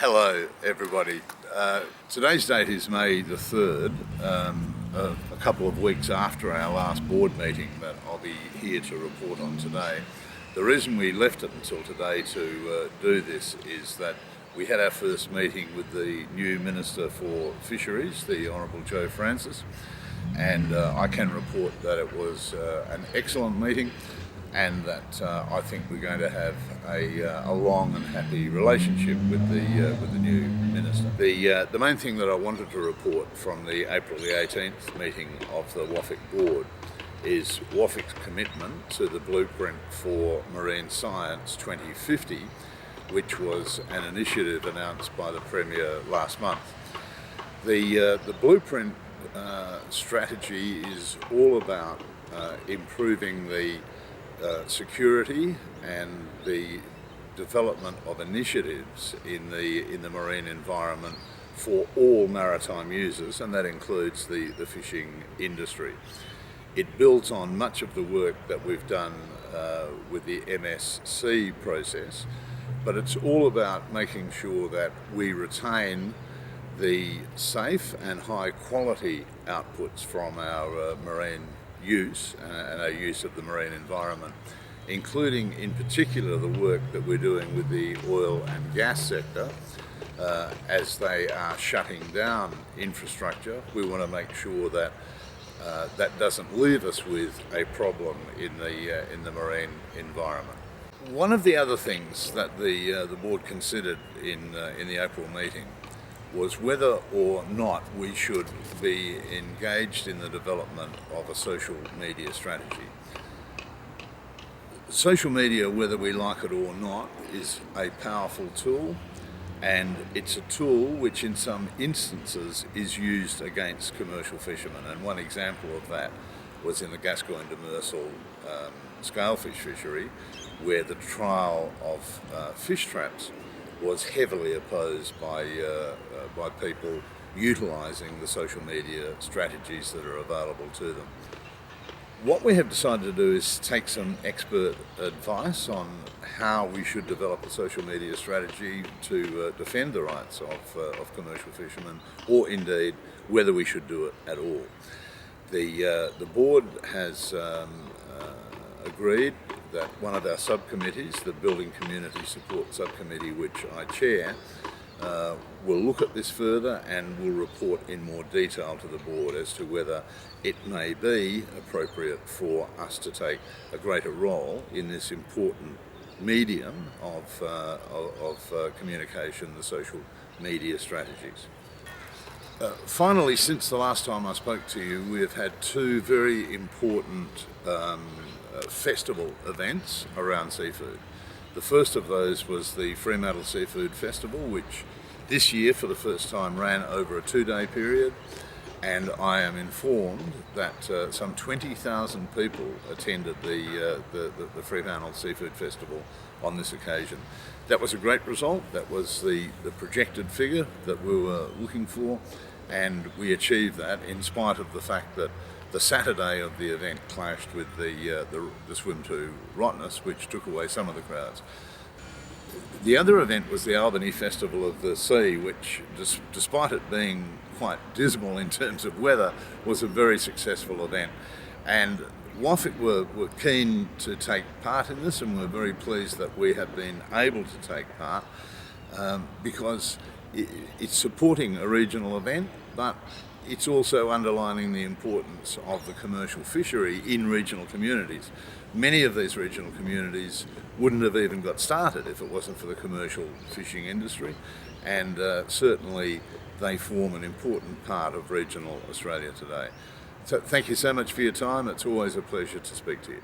Hello everybody. Today's date is May the 3rd, a couple of weeks after our last board meeting that I'll be here to report on today. The reason we left it until today to do this is that we had our first meeting with the new Minister for Fisheries, the Honourable Joe Francis, and I can report that it was an excellent meeting, and that I think we're going to have a long and happy relationship with the new minister. The main thing that I wanted to report from the April the 18th meeting of the WAFIC board is WAFIC's commitment to the Blueprint for Marine Science 2050, which was an initiative announced by the Premier last month. The Blueprint strategy is all about improving the security and the development of initiatives in the marine environment for all maritime users, and that includes the fishing industry. It builds on much of the work that we've done with the MSC process, but it's all about making sure that we retain the safe and high quality outputs from our marine use and our use of the marine environment, including in particular the work that we're doing with the oil and gas sector. As they are shutting down infrastructure, we want to make sure that that doesn't leave us with a problem in the marine environment. One of the other things that the board considered in the April meeting was whether or not we should be engaged in the development of a social media strategy. Social media, whether we like it or not, is a powerful tool, and it's a tool which in some instances is used against commercial fishermen. And one example of that was in the Gascoyne demersal scalefish fishery, where the trial of fish traps was heavily opposed by people utilising the social media strategies that are available to them. What we have decided to do is take some expert advice on how we should develop a social media strategy to defend the rights of commercial fishermen, or indeed whether we should do it at all. The board has agreed that one of our subcommittees, the Building Community Support Subcommittee, which I chair, will look at this further and will report in more detail to the board as to whether it may be appropriate for us to take a greater role in this important medium of communication, the social media strategies. Finally, since the last time I spoke to you, we have had two very important festival events around seafood. The first of those was the Fremantle Seafood Festival, which this year for the first time ran over a 2-day period, and I am informed that some 20,000 people attended the Fremantle Seafood Festival on this occasion. That was a great result. That was the projected figure that we were looking for, and we achieved that in spite of the fact that the Saturday of the event clashed with the swim to Rottnest, which took away some of the crowds. The other event was the Albany Festival of the Sea, which, despite it being quite dismal in terms of weather, was a very successful event. And WAFIC were keen to take part in this, and we're very pleased that we have been able to take part because it's supporting a regional event, but it's also underlining the importance of the commercial fishery in regional communities. Many of these regional communities wouldn't have even got started if it wasn't for the commercial fishing industry, and certainly they form an important part of regional Australia today. So thank you so much for your time. It's always a pleasure to speak to you.